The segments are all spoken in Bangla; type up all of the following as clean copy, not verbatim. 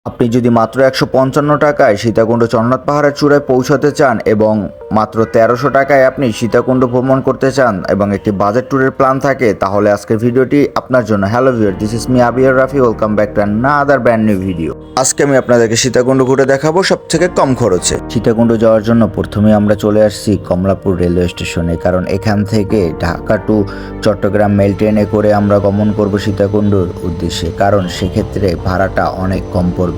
আপনি যদি মাত্র ১৫৫ টাকায় সীতাকুণ্ড চন্দ্রনাথ পাহাড়ের চূড়ায় পৌঁছাতে চান এবং মাত্র ১৩০০ টাকায় আপনি সীতাকুণ্ড ভ্রমণ করতে চান এবং একটি বাজেট ট্যুরের প্ল্যান থাকে, তাহলে আজকের ভিডিওটি আপনার জন্য। Hello viewer, this is me Abir Rafi, welcome back to another brand new video. আজকে আমি আপনাদেরকে সীতাকুণ্ড ঘুরে দেখাবো সব থেকে কম খরচে। সীতাকুণ্ড যাওয়ার জন্য প্রথমে আমরা চলে আসছি কমলাপুর রেলওয়ে স্টেশনে, কারণ এখান থেকে ঢাকা টু চট্টগ্রাম মেল ট্রেনে করে আমরা গমন করব সীতাকুণ্ডর উদ্দেশ্যে, কারণ সেক্ষেত্রে ভাড়াটা অনেক কম পড়বে।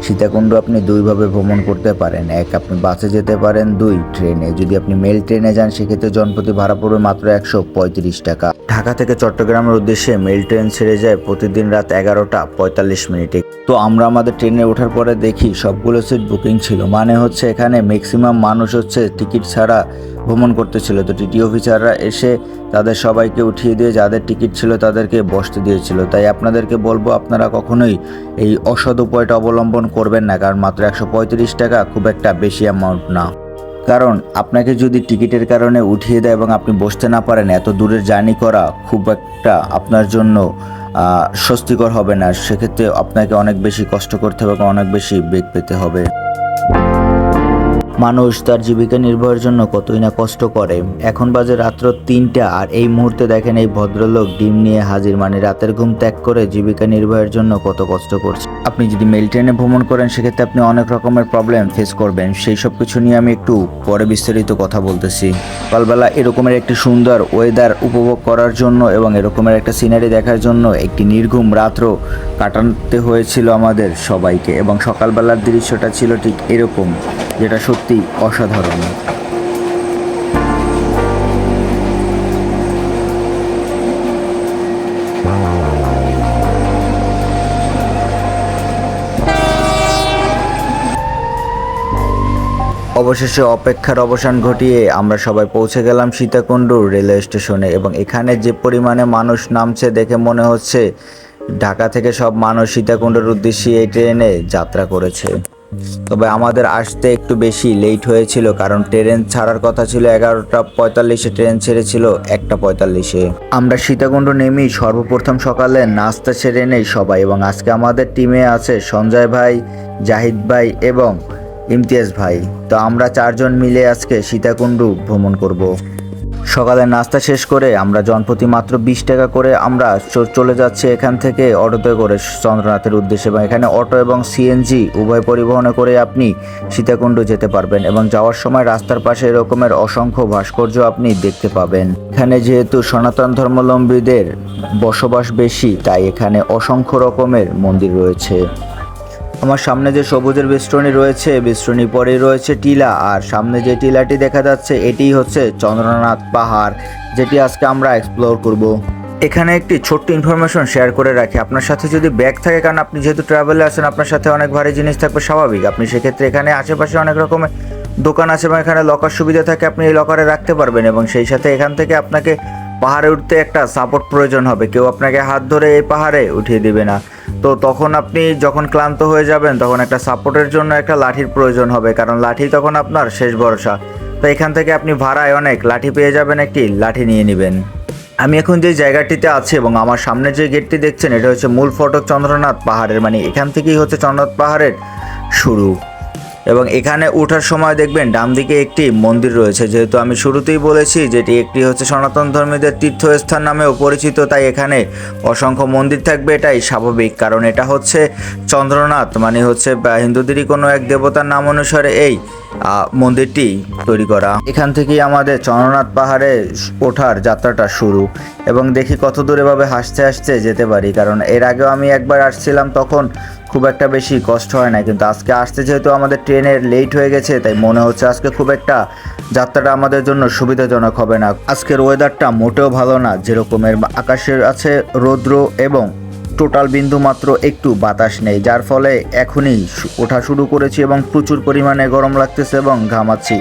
সীতাকুণ্ড আপনি দুইভাবে ভ্রমণ করতে পারেন, এক আপনি বাসে যেতে পারেন, দুই ট্রেনে। যদি আপনি মেল ট্রেনে যান সেক্ষেত্রে জনপ্রতি ভাড়া পড়বে মাত্র ১৩৫ টাকা। ঢাকা থেকে চট্টগ্রামের উদ্দেশ্যে মেল ট্রেন ছেড়ে যায় প্রতিদিন রাত ১১টা ৪৫ মিনিটে। তো আমরা আমাদের ট্রেনে ওঠার পরে দেখি সবগুলো সিট বুকিং ছিল, মানে হচ্ছে এখানে ম্যাক্সিমাম মানুষ হচ্ছে টিকিট ছাড়া ভ্রমণ করতেছিল। তো টিটি অফিসাররা এসে তাদের সবাইকে উঠিয়ে দিয়ে যাদের টিকিট ছিল তাদেরকে বসতে দিয়েছিল। তাই আপনাদেরকে বলবো, আপনারা কখনোই এই অসৎ উপায়টা অবলম্বন করবেন না, কারণ মাত্র ১৩৫ টাকা খুব একটা বেশি অ্যামাউন্ট না। কারণ আপনাকে যদি টিকিটের কারণে উঠিয়ে দেয় এবং আপনি বসতে না পারেন, এত দূরের জার্নি করা খুব একটা আপনার জন্য স্বস্তিকর হবে না। সেক্ষেত্রে আপনাকে অনেক বেশি কষ্ট করতে হবে, অনেক বেশি বেগ পেতে হবে। মানুষ তার জীবিকা নির্বাহের জন্য কতই না কষ্ট করে। এখন বাজে রাত্র ৩টা, আর এই মুহূর্তে দেখেন এই ভদ্রলোক ডিম নিয়ে হাজির, মানে রাতের ঘুম ত্যাগ করে জীবিকা নির্বাহের জন্য কত কষ্ট করছে। আপনি যদি মেল ট্রেনে ভ্রমণ করেন সেক্ষেত্রে আপনি অনেক রকমের প্রবলেম ফেস করবেন। সেই সব কিছু নিয়ে আমি একটু পরে বিস্তারিত কথা বলতেছি। সকালবেলা এরকমের একটি সুন্দর ওয়েদার উপভোগ করার জন্য এবং এরকমের একটা সিনারি দেখার জন্য একটি নির্ঘুম রাত্র কাটাতে হয়েছিল আমাদের সবাইকে, এবং সকালবেলার দৃশ্যটা ছিল ঠিক এরকম, যেটা সত্যি অসাধারণ। অবশেষে অপেক্ষার অবসান ঘটিয়ে আমরা সবাই পৌঁছে গেলাম সীতাকুণ্ড রেলওয়ে স্টেশনে, এবং এখানে যে পরিমাণে মানুষ নামছে দেখে মনে হচ্ছে ঢাকা থেকে সব মানুষ সীতাকুণ্ডের উদ্দেশ্যে এই ট্রেনে যাত্রা করেছে। তবে আমাদের আসতে একটু বেশি লেট হয়েছিল, কারণ ট্রেন ছাড়ার কথা ছিল ১১টা ৪৫-এ, ট্রেন ছেড়েছিল ১টা ৪৫-এ। আমরা সীতাকুণ্ড নেমেই সর্বপ্রথম সকালে নাস্তা সেরে নেই সবাই, এবং আজকে আমাদের টিমে আছে সঞ্জয় ভাই, জাহিদ ভাই এবং ইমতিয়াজ ভাই। তো আমরা ৪জন মিলে আজকে সীতাকুণ্ড ভ্রমণ করব। সকালে নাস্তা শেষ করে আমরা জনপ্রতি মাত্র ২০ টাকা করে আমরা চলে যাচ্ছি এখান থেকে অটোতে করে চন্দ্রনাথের উদ্দেশ্যে, এবং এখানে অটো এবং সিএনজি উভয় পরিবহনে করে আপনি সীতাকুণ্ড যেতে পারবেন। এবং যাওয়ার সময় রাস্তার পাশে এরকমের অসংখ্য ভাস্কর্য আপনি দেখতে পাবেন। এখানে যেহেতু সনাতন ধর্মাবলম্বীদের বসবাস বেশি, তাই এখানে অসংখ্য রকমের মন্দির রয়েছে। আমার সামনে যে সবুজের বেষ্টনী রয়েছে, বেষ্টনী পরেই রয়েছে টিলা, আর সামনে যে টিলাটি দেখা যাচ্ছে এটিই হচ্ছে চন্দ্রনাথ পাহাড়, যেটি আজকে আমরা এক্সপ্লোর করব। এখানে একটি ছোট্ট ইনফরমেশন শেয়ার করে রাখি, আপনার সাথে যদি ব্যাগ থাকে, কারণ আপনি যেহেতু ট্রাভেলে আসেন আপনার সাথে অনেক ভারী জিনিস থাকবে স্বাভাবিক, আপনি সেক্ষেত্রে এখানে আশেপাশে অনেক রকমের দোকান আছে এবং এখানে লকার সুবিধা থাকে, আপনি এই লকারে রাখতে পারবেন। এবং সেই সাথে এখান থেকে আপনাকে পাহাড়ে উঠতে একটা সাপোর্ট প্রয়োজন হবে, কেউ আপনাকে হাত ধরে এই পাহাড়ে উঠিয়ে দিবে না। তো তখন আপনি যখন ক্লান্ত হয়ে যাবেন তখন একটা সাপোর্টের জন্য একটা লাঠির প্রয়োজন হবে, কারণ লাঠি তখন আপনার শেষ ভরসা। তো এখান থেকে আপনি ভাড়ায় অনেক লাঠি পেয়ে যাবেন, একটি লাঠি নিয়ে নেবেন। আমি এখন যে জায়গাটিতে আছি এবং আমার সামনে যে গেটটি দেখছেন, এটা হচ্ছে মূল ফটক চন্দ্রনাথ পাহাড়ের, মানে এখান থেকেই হচ্ছে চন্দ্রনাথ পাহাড়ের শুরু। এবং এখানে ওঠার সময় দেখবেন ডান দিকে একটি মন্দির রয়েছে, যেহেতু আমি শুরুতেই বলেছি যেটি একটি হচ্ছে সনাতন ধর্মীদের তীর্থস্থান নামেও পরিচিত, তাই এখানে অসংখ্য মন্দির থাকবে, এটাই স্বাভাবিক, কারণ এটা হচ্ছে চন্দ্রনাথ, মানে হচ্ছে হিন্দুদেরই কোনো এক দেবতার নাম অনুসারে এই মন্দিরটি তৈরি করা। এখান থেকেই আমাদের চন্দ্রনাথ পাহাড়ে ওঠার যাত্রাটা শুরু, এবং দেখি কত দূর এভাবে হাসতে হাসতে যেতে পারি, কারণ এর আগেও আমি একবার আসছিলাম তখন খুব একটা বেশি কষ্ট হয় না, কিন্তু আজকে আসতে যেহেতু আমাদের ট্রেনের লেট হয়ে গেছে, তাই মনে হচ্ছে আজকে খুব একটা যাত্রাটা আমাদের জন্য সুবিধাজনক হবে না। আজকের ওয়েদারটা মোটেও ভালো না, যেরকমের আকাশের আছে রৌদ্র এবং টোটাল বিন্দু মাত্র একটু বাতাস নেই, যার ফলে এখনই ওঠা শুরু করেছি এবং প্রচুর পরিমাণে গরম লাগতেছে এবং ঘামাচ্ছি।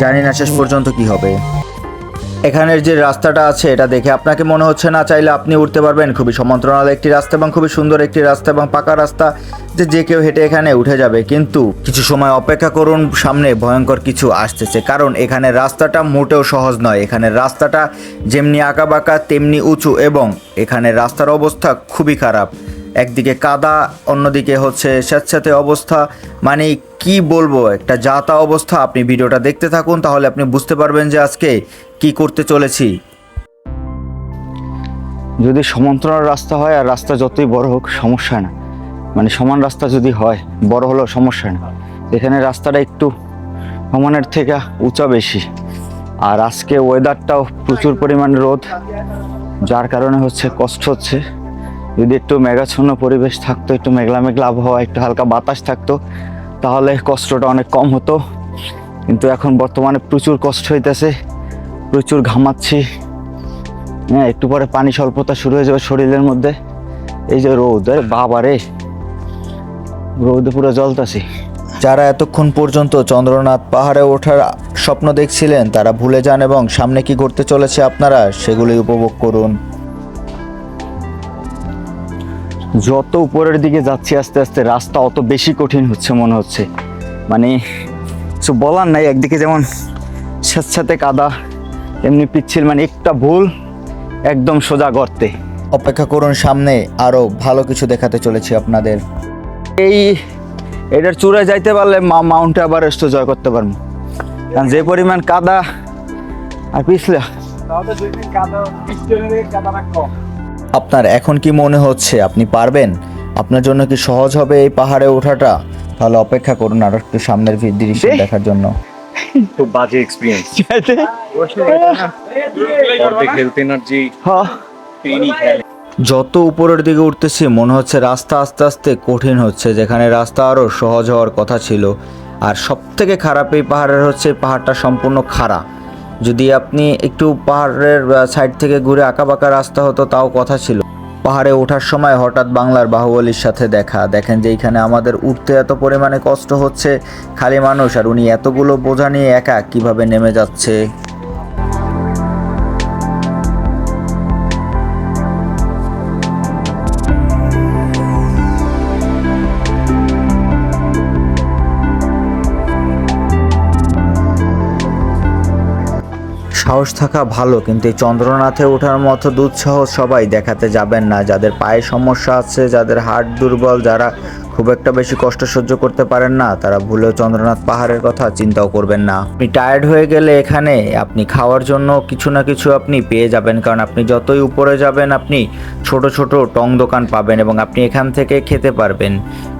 জানি না শেষ পর্যন্ত কি হবে। এখানের যে রাস্তাটা আছে এটা দেখে আপনাকে মনে হচ্ছে না চাইলে আপনি উঠতে পারবেন, খুবই সমান্তরাল একটি রাস্তা এবং খুবই সুন্দর একটি রাস্তা এবং পাকা রাস্তা, যে কেউ হেঁটে এখানে উঠে যাবে। কিন্তু কিছু সময় অপেক্ষা করুন, সামনে ভয়ঙ্কর কিছু আসতেছে, কারণ এখানে রাস্তাটা মোটেও সহজ নয়। এখানে রাস্তাটা যেমনি আঁকাবাঁকা তেমনি উঁচু, এবং এখানে রাস্তার অবস্থা খুবই খারাপ। একদিকে কাদা, অন্যদিকে হচ্ছে স্যাঁতস্যাঁতে অবস্থা, মানে কি বলবো, একটা যাতা অবস্থা। আপনি ভিডিওটা দেখতে থাকুন, তাহলে আপনি বুঝতে পারবেন যে আজকে কি করতে চলেছি। যদি সমান্তরাল রাস্তা হয় আর রাস্তা যতই বড় হোক সমস্যা না, মানে সমান রাস্তা যদি হয় বড় হলেও সমস্যা না। এখানে রাস্তাটা একটু সমানের থেকে উঁচা বেশি, আর আজকে ওয়েদারটাও প্রচুর পরিমাণে রোদ, যার কারণে হচ্ছে কষ্ট হচ্ছে। যদি একটু মেঘাচ্ছন্ন পরিবেশ থাকতো, একটু মেঘলা মেঘলা আবহাওয়া, একটু হালকা বাতাস থাকতো, তাহলে কষ্টটা অনেক কম হতো। কিন্তু এখন বর্তমানে প্রচুর কষ্ট হইতেছে, প্রচুর ঘামাচ্ছি। হ্যাঁ, একটু পরে পানি স্বল্পতা শুরু হয়ে যাবে শরীরের মধ্যে। এই যে রোদ, আরে বাবা রে, রোদে পুরো জ্বলতাছি। যারা এতক্ষণ পর্যন্ত চন্দ্রনাথ পাহাড়ে ওঠার স্বপ্ন দেখছিলেন তারা ভুলে যান এবং সামনে কি ঘটতে চলেছে আপনারা সেগুলি উপভোগ করুন। যত উপরের দিকে যাচ্ছি আস্তে আস্তে রাস্তা অত বেশি কঠিন হচ্ছে মনে হচ্ছে, মানে কিছু বলার নাই। একদিকে যেমন স্যাঁতস্যাঁতে কাদা, এমনি পিচ্ছিল, মানে একটা ভুল একদম সোজা গর্তে। অপেক্ষা করুন, সামনে আরো ভালো কিছু দেখাতে চলেছি আপনাদের। এটার চূড়ায় যাইতে পারলে মাউন্ট এভারেস্ট জয় করতে পারবো, কারণ যে পরিমাণ কাদা আর পিছলে। আপনার এখন কি মনে হচ্ছে আপনি পারবেন? আপনার জন্য কি সহজ হবে এই পাহাড়ে ওঠাটা? তাহলে অপেক্ষা করুন আরো একটু সামনের দৃশ্য দেখার জন্য। খুব বাজে এক্সপিরিয়েন্স। অর্ধেক হেলথ এনার্জি ট্রেনই খেলে। যত উপরের দিকে উঠতেছি মনে হচ্ছে রাস্তা আস্তে আস্তে কঠিন হচ্ছে, যেখানে রাস্তা আরও সহজ হওয়ার কথা ছিল। আর সব থেকে খারাপ এই পাহাড়ের হচ্ছে পাহাড়টা সম্পূর্ণ খাড়া। যদি আপনি একটু পাহাড়ের সাইড থেকে ঘুরে আঁকাবাঁকা রাস্তা হতো তাও কথা ছিল। পাহাড়ে ওঠার সময় হঠাৎ বাংলার বাহুবলীর সাথে দেখা। দেখেন যে এইখানে আমাদের উঠতে এত পরিমাণে কষ্ট হচ্ছে, খালি মানুষ, আর উনি এতগুলো বোঝা নিয়ে একা কিভাবে নেমে যাচ্ছে। সাহস থাকা ভালো, কিন্তু এই চন্দ্রনাথে ওঠার মতো দুঃসাহস সবাই দেখাতে যাবেন না। যাদের পায়ে সমস্যা আছে, যাদের হার্ট দুর্বল, যারা খুব একটা বেশি কষ্ট সহ্য করতে পারেন না, তারা ভুলেও চন্দ্রনাথ পাহাড়ের কথা চিন্তাও করবেন না। আপনি টায়ার্ড হয়ে গেলে এখানে আপনি খাওয়ার জন্য কিছু না কিছু আপনি পেয়ে যাবেন, কারণ আপনি যতই উপরে যাবেন আপনি ছোট ছোট টং দোকান পাবেন এবং আপনি এখান থেকে খেতে পারবেন।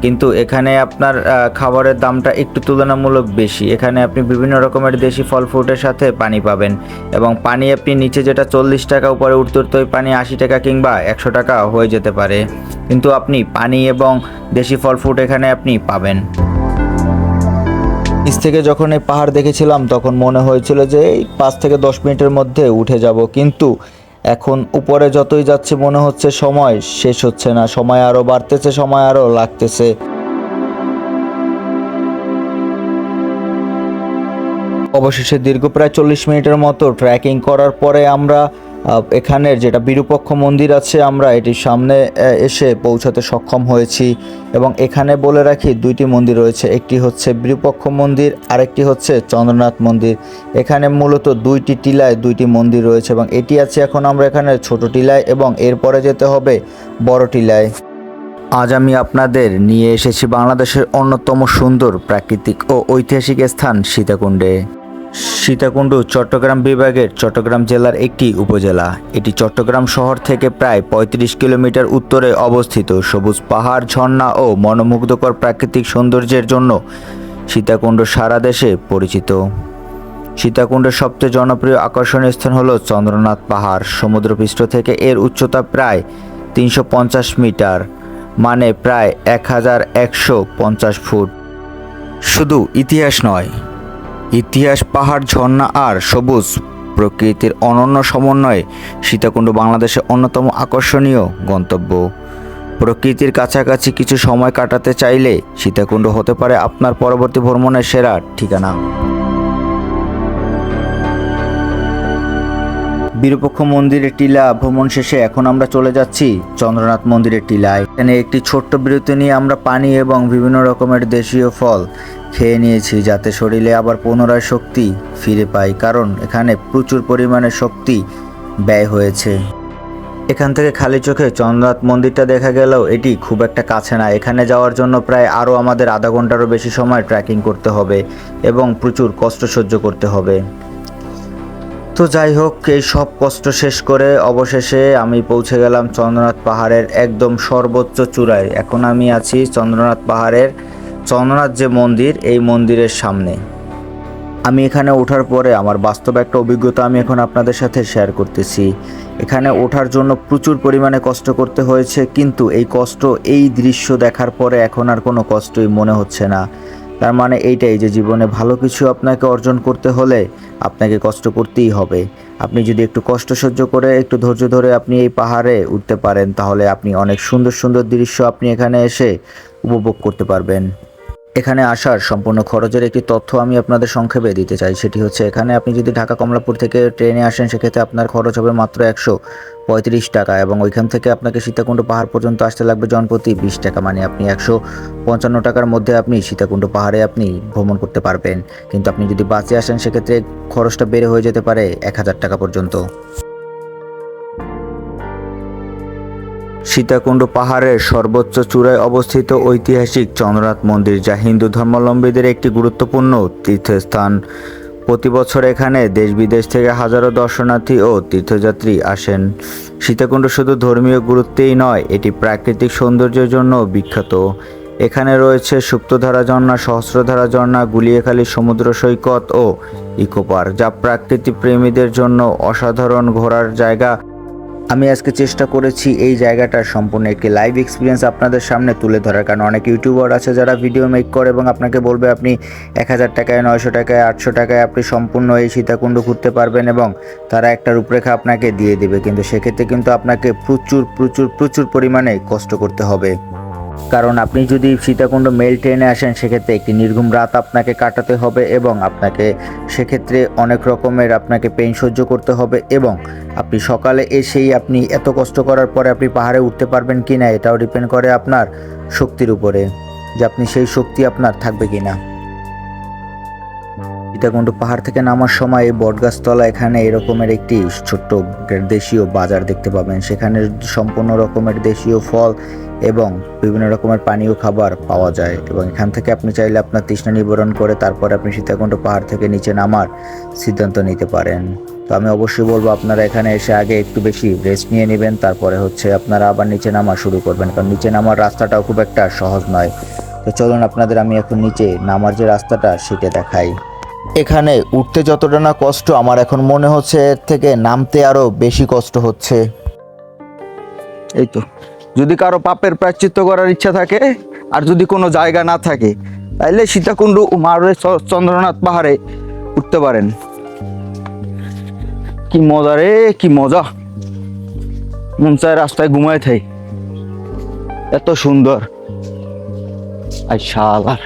কিন্তু এখানে আপনার খাবারের দামটা একটু তুলনামূলক বেশি। এখানে আপনি বিভিন্ন রকমের দেশি ফল ফ্রুটের সাথে পানি পাবেন, এবং পানি আপনি নিচে যেটা 40 টাকা, উপরে উঠতে উঠতে ওই পানি 80 টাকা কিংবা 100 টাকা হয়ে যেতে পারে, কিন্তু আপনি পানি এবং দেশি ফল ফ্রুট এখানে আপনি পাবেন। নিচ থেকে যখন এই পাহাড় দেখেছিলাম তখন মনে হয়েছিল যে এই 5 থেকে 10 মিনিটের মধ্যে উঠে যাব, কিন্তু এখন উপরে যতই যাচ্ছে মনে হচ্ছে সময় শেষ হচ্ছে না, সময় আরও বাড়তেছে, সময় আরও লাগতেছে। অবশেষে দীর্ঘ প্রায় 40 মিনিটের মতো ট্রেকিং করার পরে আমরা এখানের যেটা বিরূপক্ষ মন্দির আছে, আমরা এটির সামনে এসে পৌঁছাতে সক্ষম হয়েছি। এবং এখানে বলে রাখি, দুইটি মন্দির রয়েছে, একটি হচ্ছে বিরূপক্ষ মন্দির, আরেকটি হচ্ছে চন্দ্রনাথ মন্দির। এখানে মূলত দুইটি টিলায় দুইটি মন্দির রয়েছে, এবং এটি আছে এখন আমরা এখানে ছোট টিলায়, এবং এরপরে যেতে হবে বড় টিলায়। আজ আমি আপনাদের নিয়ে এসেছি বাংলাদেশের অন্যতম সুন্দর প্রাকৃতিক ও ঐতিহাসিক স্থান সীতাকুণ্ডে। সীতাকুণ্ড চট্টগ্রাম বিভাগের চট্টগ্রাম জেলার একটি উপজেলা। এটি চট্টগ্রাম শহর থেকে প্রায় 35 কিলোমিটার উত্তরে অবস্থিত। সবুজ পাহাড়, ঝর্ণা ও মনোমুগ্ধকর প্রাকৃতিক সৌন্দর্যের জন্য সীতাকুণ্ড সারা দেশে পরিচিত। সীতাকুণ্ডের সবচেয়ে জনপ্রিয় আকর্ষণীয় স্থান হলো চন্দ্রনাথ পাহাড়। সমুদ্রপৃষ্ঠ থেকে এর উচ্চতা প্রায় 350 মিটার, মানে প্রায় 1150 ফুট। শুধু ইতিহাস নয়, ইতিহাস, পাহাড়, ঝর্ণা আর সবুজ প্রকৃতির অনন্য সমন্বয়ে সীতাকুণ্ড বাংলাদেশের অন্যতম আকর্ষণীয় গন্তব্য। প্রকৃতির কাছাকাছি কিছু সময় কাটাতে চাইলে সীতাকুণ্ড হতে পারে আপনার পরবর্তী ভ্রমণের সেরা ঠিকানা। বিরূপক্ষ মন্দিরের টিলা ভ্রমণ শেষে এখন আমরা চলে যাচ্ছি চন্দ্রনাথ মন্দিরের টিলায়। এখানে একটি ছোট্ট বিরতি নিয়ে আমরা পানি এবং বিভিন্ন রকমের দেশীয় ফল খেয়ে নিয়েছি, যাতে শরীরে আবার পুনরায় শক্তি ফিরে পাই, কারণ এখানে প্রচুর পরিমাণে শক্তি ব্যয় হয়েছে। এখান থেকে খালি চোখে চন্দ্রনাথ মন্দিরটা দেখা গেলেও এটি খুব একটা কাছে না। এখানে যাওয়ার জন্য প্রায় আরও আমাদের আধা ঘন্টারও বেশি সময় ট্রেকিং করতে হবে এবং প্রচুর কষ্ট সহ্য করতে হবে। তো যাই হোক, এই সব কষ্ট শেষ করে অবশেষে আমি পৌঁছে গেলাম চন্দ্রনাথ পাহাড়ের একদম সর্বোচ্চ চূড়ায়। এখন আমি আছি চন্দ্রনাথ পাহাড়ের চন্দ্রনাথ যে মন্দির, এই মন্দিরের সামনে। আমি এখানে ওঠার পরে আমার বাস্তব একটা অভিজ্ঞতা আমি এখন আপনাদের সাথে শেয়ার করতেছি। এখানে ওঠার জন্য প্রচুর পরিমাণে কষ্ট করতে হয়েছে, কিন্তু এই কষ্ট, এই দৃশ্য দেখার পরে এখন আর কোনো কষ্টই মনে হচ্ছে না। তার মানে এইটাই যে জীবনে ভালো কিছু আপনাকে অর্জন করতে হলে আপনাকে কষ্ট করতেই হবে। আপনি যদি একটু কষ্ট সহ্য করে একটু ধৈর্য ধরে আপনি এই পাহাড়ে উঠতে পারেন, তাহলে আপনি অনেক সুন্দর সুন্দর দৃশ্য আপনি এখানে এসে উপভোগ করতে পারবেন। এখানে আসার সম্পূর্ণ খরচের একটি তথ্য আমি আপনাদের সংক্ষেপে দিতে চাই। সেটি হচ্ছে, এখানে আপনি যদি ঢাকা কমলাপুর থেকে ট্রেনে আসেন, সেক্ষেত্রে আপনার খরচ হবে মাত্র 135 টাকা, এবং ওইখান থেকে আপনাকে সীতাকুণ্ড পাহাড় পর্যন্ত আসতে লাগবে জনপ্রতি 20 টাকা। মানে আপনি 155 টাকার মধ্যে আপনি সীতাকুণ্ড পাহাড়ে আপনি ভ্রমণ করতে পারবেন। কিন্তু আপনি যদি বাসে আসেন, সেক্ষেত্রে খরচটা বেড়ে হয়ে যেতে পারে 1000 টাকা পর্যন্ত। সীতাকুণ্ড পাহাড়ের সর্বোচ্চ চূড়ায় অবস্থিত ঐতিহাসিক চন্দ্রনাথ মন্দির, যা হিন্দু ধর্মাবলম্বীদের একটি গুরুত্বপূর্ণ তীর্থস্থান। প্রতি বছর এখানে দেশ বিদেশ থেকে হাজারো দর্শনার্থী ও তীর্থযাত্রী আসেন। সীতাকুণ্ড শুধু ধর্মীয় গুরুত্বেই নয়, এটি প্রাকৃতিক সৌন্দর্যের জন্য বিখ্যাত। এখানে রয়েছে সুপ্তধারা ঝর্ণা, সহস্রধারা ঝর্ণা, গুলিয়াখালী সমুদ্র সৈকত ও ইকো পার্ক, যা প্রাকৃতিক প্রেমীদের জন্য অসাধারণ ঘোরার জায়গা। আমি আজকে চেষ্টা করেছি এই জায়গাটার সম্পূর্ণ একটি লাইভ এক্সপিরিয়েন্স আপনাদের সামনে তুলে ধরার, কারণ অনেক ইউটিউবার আছে যারা ভিডিও মেক করে এবং আপনাকে বলবে আপনি 1000 টাকায়, 900 টাকায়, 800 টাকায় আপনি সম্পূর্ণ এই সীতাকুণ্ড ঘুরতে পারবেন, এবং তারা একটা রূপরেখা আপনাকে দিয়ে দেবে। কিন্তু সেক্ষেত্রে কিন্তু আপনাকে প্রচুর প্রচুর প্রচুর পরিমাণে কষ্ট করতে হবে। কারণ আপনি যদি সীতাকুণ্ড মেল ট্রেনে আসেন, সেক্ষেত্রে একটি নির্ঘুম রাত আপনাকে কাটাতে হবে, এবং আপনাকে সেক্ষেত্রে অনেক রকমের আপনাকে পেইন সহ্য করতে হবে, এবং আপনি সকালে এসেই আপনি এত কষ্ট করার পরে আপনি পাহাড়ে উঠতে পারবেন কি না, এটাও ডিপেন্ড করে আপনার শক্তির উপরে, যে আপনি সেই শক্তি আপনার থাকবে কি না। সীতাকুণ্ড পাহাড় থেকে নামার সময় এই বটগাছতলা এখানে এরকমের একটি ছোট্ট দেশীয় বাজার দেখতে পাবেন। সেখানে সম্পূর্ণ রকমের দেশীয় ফল এবং বিভিন্ন রকমের পানীয় খাবার পাওয়া যায়, এবং এখান থেকে আপনি চাইলে আপনার তৃষ্ণা নিবারণ করে তারপরে আপনি সীতাকুণ্ড পাহাড় থেকে নিচে নামার সিদ্ধান্ত নিতে পারেন। তো আমি অবশ্যই বলবো আপনারা এখানে এসে আগে একটু বেশি রেস্ট নিয়ে নেবেন, তারপরে হচ্ছে আপনারা আবার নিচে নামা শুরু করবেন, কারণ নিচে নামার রাস্তাটাও খুব একটা সহজ নয়। তো চলুন আপনাদের আমি এখন নিচে নামার যে রাস্তাটা সেটা দেখাই। এখানে উঠতে যতটা না কষ্ট, আমার এখন মনে হচ্ছে এর থেকে নামতে আরো বেশি কষ্ট হচ্ছে। এই তো, যদি কারো পাপের প্রায়শ্চিত্ত করার ইচ্ছা থাকে আর যদি কোনো জায়গা না থাকে, তাইলে সীতাকুণ্ড মারে চন্দ্রনাথ পাহাড়ে উঠতে পারেন। কি মজা রে, কি মজা! মন চায় রাস্তায় ঘুমায় থাই, এত সুন্দর। আই শালার,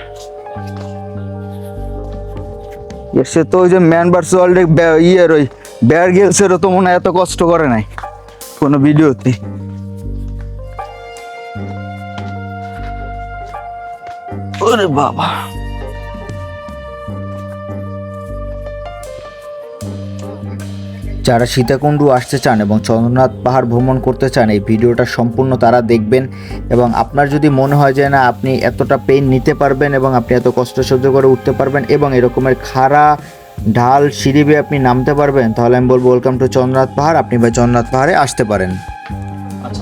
এসে তো ওই যে ম্যান ভার্সেস ওয়াইল্ড ইয়ের ওই বেয়ার গ্রিলসেরও তো মনে হয় এত কষ্ট করে নাই কোনো ভিডিওতে। ওরে বাবা, যারা সীতাকুণ্ড আসতে চান এবং চন্দ্রনাথ পাহাড় ভ্রমণ করতে চান, এই ভিডিওটা সম্পূর্ণ তারা দেখবেন, এবং আপনার যদি মনে হয় যে না আপনি এতটা পেইন নিতে পারবেন এবং আপনি এত কষ্ট সহ্য করে উঠতে পারবেন এবং এরকমের খাড়া ঢাল সিঁড়ি বেয়ে আপনি নামতে পারবেন, তাহলে আমি বলবো ওয়েলকাম টু চন্দ্রনাথ পাহাড়, আপনি ভাই চন্দ্রনাথ পাহাড়ে আসতে পারেন।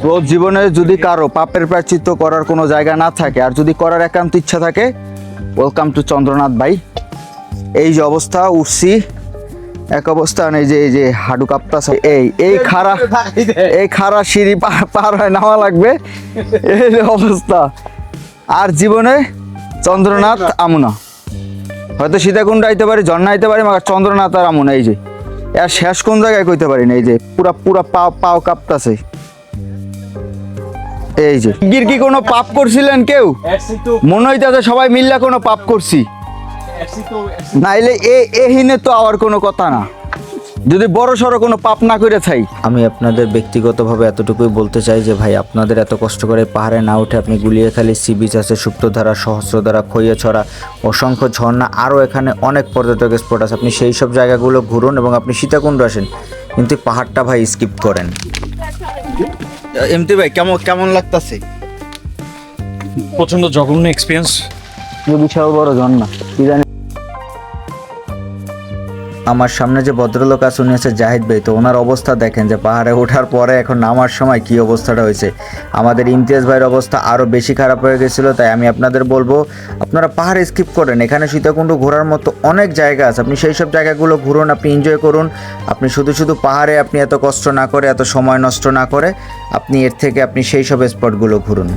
রোজ জীবনে যদি কারো পাপের প্রায়শ্চিত্ত করার কোনো জায়গা না থাকে আর যদি করার একান্ত ইচ্ছা থাকে, ওয়েলকাম টু চন্দ্রনাথ ভাই। এই যে অবস্থা, উঠছি এক অবস্থা নেই, যে এই যে হাঁটু কাঁপতাছে, এই খাড়া সিঁড়ি পার হয় নামা লাগবে, এই অবস্থা। আর জীবনে চন্দ্রনাথ আমুনা, হয়তো সীতাকুণ্ড আইতে পারি, ঝর্ণা আইতে পারি, মাগার চন্দ্রনাথ আর আমুনা এই যে এর শেষ কোন জায়গায় কইতে পারি না। এই যে পুরা পাও কাঁপতাছে। এই যে গির কি কোনো পাপ করছিলেন কেউ? মনে হইতাছে সবাই মিল্লা কোনো পাপ করছি, নাইলে এহিনে তো আবার কোনো কথা না, যদি বড় সড়ো কোনো পাপ না করে থাই। আমি আপনাদের ব্যক্তিগতভাবে এতটুকুই বলতে চাই যে ভাই, আপনাদের এত কষ্ট করে পাহাড়ে না উঠে আপনি গুলিয়াখালী সি বিচ আছে, সুপ্তধারা, সহস্রধারা, খৈয়াছড়া, অসংখ্য ঝর্ণা, আরও এখানে অনেক পর্যটক স্পট আছে, আপনি সেই সব জায়গাগুলো ঘুরুন এবং আপনি সীতাকুণ্ড আসেন, কিন্তু পাহাড়টা ভাই স্কিপ করেন। এমতি ভাই কেমন কেমন লাগতাছে? প্রচন্ড জঘন্য এক্সপিরিয়েন্স। বিশাল বড় ঝর্ণা, কি জানি। আমার সামনে যে ভদ্রলোক আছে উনি হচ্ছে জাহিদ ভাই। তো ওনার অবস্থা দেখেন যে পাহাড়ে ওঠার পরে এখন নামার সময় কি অবস্থাটা হয়েছে। আমাদের ইমতিয়াজ ভাইয়ের অবস্থা আরও বেশি খারাপ হয়ে গেছিলো। তাই আমি আপনাদের বলবো আপনারা পাহাড়ে স্কিপ করেন। এখানে সীতাকুণ্ড ঘোরার মতো অনেক জায়গা আছে, আপনি সেই সব জায়গাগুলো ঘুরুন, আপনি এনজয় করুন। আপনি শুধু শুধু পাহাড়ে আপনি এত কষ্ট না করে, এত সময় নষ্ট না করে আপনি এর থেকে আপনি সেই সব স্পটগুলো ঘুরুন।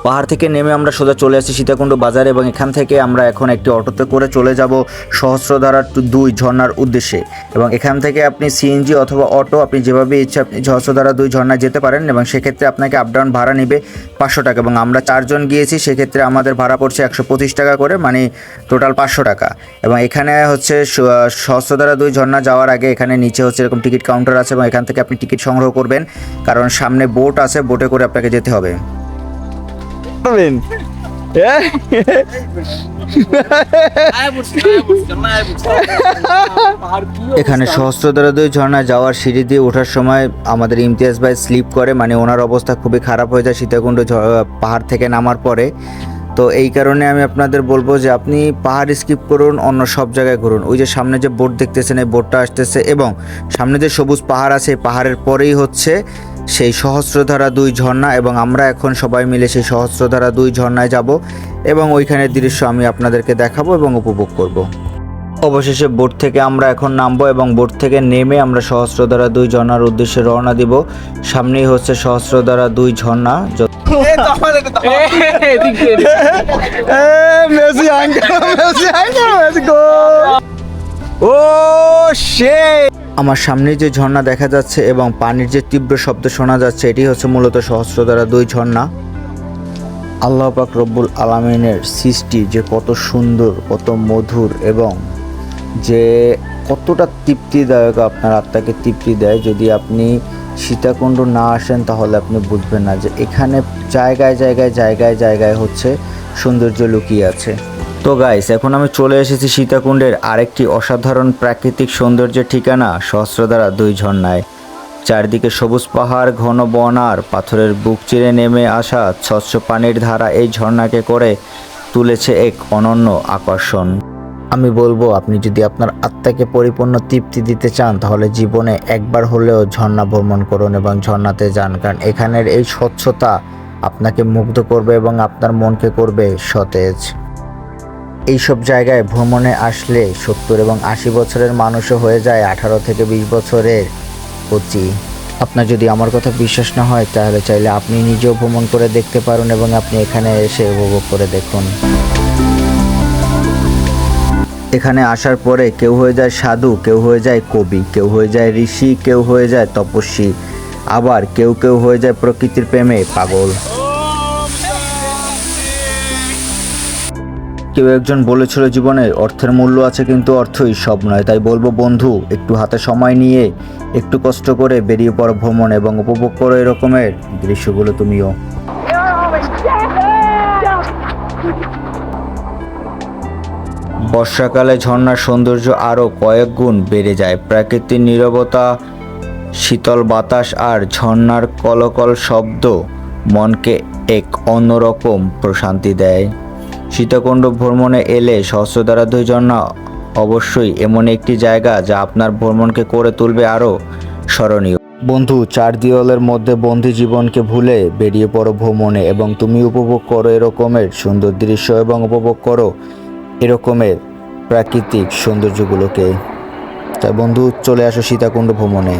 পাহাড় থেকে নেমে আমরা সোজা চলে আসি সীতাকুণ্ড বাজারে এবং এখান থেকে আমরা এখন একটি অটোতে করে চলে যাব সহস্রধারা 2 ঝর্ণার উদ্দেশ্যে। এবং এখান থেকে আপনি সিএনজি অথবা অটো আপনি যেভাবে ইচ্ছা আপনি সহস্রধারা 2 ঝর্ণায় যেতে পারেন এবং সেক্ষেত্রে আপনাকে আপ ডাউন ভাড়া নেবে 500 টাকা। এবং আমরা 4 জন গিয়েছি, সেক্ষেত্রে আমাদের ভাড়া পড়ছে 125 টাকা করে, মানে টোটাল 500 টাকা। এবং এখানে হচ্ছে সহস্রধারা 2 ঝর্ণা যাওয়ার আগে এখানে নিচে হচ্ছে এরকম টিকিট কাউন্টার আছে এবং এখান থেকে আপনি টিকিট সংগ্রহ করবেন, কারণ সামনে বোট আছে, বোটে করে আপনাকে যেতে হবে। এখানে সহস্রধারা 2 ঝর্ণায় যাওয়ার সিঁড়ি দিয়ে ওঠার সময় আমাদের ইমতিয়াজ ভাই স্লিপ করে, মানে ওনার অবস্থা খুবই খারাপ হয়ে যায় সীতাকুণ্ড পাহাড় থেকে নামার পরে। তো এই কারণে আমি আপনাদের বলবো যে আপনি পাহাড় স্কিপ করুন, অন্য সব জায়গায় ঘুরুন। ওই যে সামনে যে বোট দেখতেছেন এই বোটটা আসতেছে এবং সামনে যে সবুজ পাহাড় আছে পাহাড়ের পরেই হচ্ছে সেই সহস্রধারা 2 ঝর্ণা। এবং আমরা এখন সবাই মিলে সেই সহস্রধারা 2 ঝর্ণায় যাব এবং ওইখানের দৃশ্য আমি আপনাদেরকে দেখাবো এবং উপভোগ করব। অবশেষে বোট থেকে আমরা এখন নামবো এবং বোট থেকে নেমে আমরা সহস্রধারা 2 ঝর্ণার উদ্দেশ্যে রওনা দিব। সামনেই হচ্ছে সহস্রধারা 2 ঝর্ণা। আমার সামনে যে ঝর্ণা দেখা যাচ্ছে এবং পানির যে তীব্র শব্দ শোনা যাচ্ছে এটি হচ্ছে মূলত সহস্রধারা 2 ঝর্ণা। আল্লাহ পাক রব্বুল আলামিনের সৃষ্টি যে কত সুন্দর, কত মধুর এবং যে কতটা তৃপ্তিদায়ক, আপনার আত্মাকে তৃপ্তি দেয়। যদি আপনি সীতাকুণ্ড না আসেন তাহলে আপনি বুঝবেন না যে এখানে জায়গায় জায়গায় জায়গায় জায়গায় হচ্ছে সৌন্দর্য লুকিয়ে আছে। তো গাইস, এখন আমি চলে এসেছি সীতাকুণ্ডের আরেকটি অসাধারণ প্রাকৃতিক সৌন্দর্যের ঠিকানা সহস্রধারা 2 ঝর্ণায়। চারদিকে সবুজ পাহাড়, ঘন বন আর পাথরের বুক চিরে নেমে আসা স্বচ্ছ পানির ধারা এই ঝর্ণাকে করে তুলেছে এক অনন্য আকর্ষণ। আমি বলবো আপনি যদি আপনার আত্মাকে পরিপূর্ণ তৃপ্তি দিতে চান তাহলে জীবনে একবার হলেও ঝর্ণা ভ্রমণ করুন এবং ঝর্ণাতে যান, কারণ এখানের এই স্বচ্ছতা আপনাকে মুগ্ধ করবে এবং আপনার মনকে করবে সতেজ। এইসব জায়গায় ভ্রমণে আসলে 70 এবং 80 বছরের মানুষও হয়ে যায় 18 থেকে 20 বছরের কচি। আপনার যদি আমার কথা বিশ্বাস না হয় তাহলে চাইলে আপনি নিজেও ভ্রমণ করে দেখতে পারেন এবং আপনি এখানে এসে উপভোগ করে দেখুন। এখানে আসার পরে কেউ হয়ে যায় সাধু, কেউ হয়ে যায় কবি, কেউ হয়ে যায় ঋষি, কেউ হয়ে যায় তপস্বী, আবার কেউ কেউ হয়ে যায় প্রকৃতির প্রেমে পাগল। কেউ একজন বলেছিল জীবনে অর্থের মূল্য আছে কিন্তু অর্থই সব নয়। তাই বলবো বন্ধু, একটু হাতে সময় নিয়ে একটু কষ্ট করে বেরিয়ে পড়ো ভ্রমণ এবং উপভোগ করো এরকমের দৃশ্যগুলো তুমিও। বর্ষাকালে ঝর্ণার সৌন্দর্য আরও কয়েক গুণ বেড়ে যায়। প্রাকৃতিক নীরবতা, শীতল বাতাস আর ঝর্ণার কলকল শব্দ মনকে এক অন্যরকম প্রশান্তি দেয়। সীতাকুণ্ড ভ্রমণে এলে সহস্রধারা 2 ঝর্ণা অবশ্যই এমন একটি জায়গা যা আপনার ভ্রমণকে করে তুলবে আরও স্মরণীয়। বন্ধু, 4 দেওয়ালের মধ্যে বন্দি জীবনকে ভুলে বেরিয়ে পড়ো ভ্রমণে এবং তুমি উপভোগ করো এরকমের সুন্দর দৃশ্য এবং উপভোগ করো এরকমের প্রাকৃতিক সৌন্দর্যগুলোকে। তাই বন্ধু, চলে আসো সীতাকুণ্ড ভ্রমণে।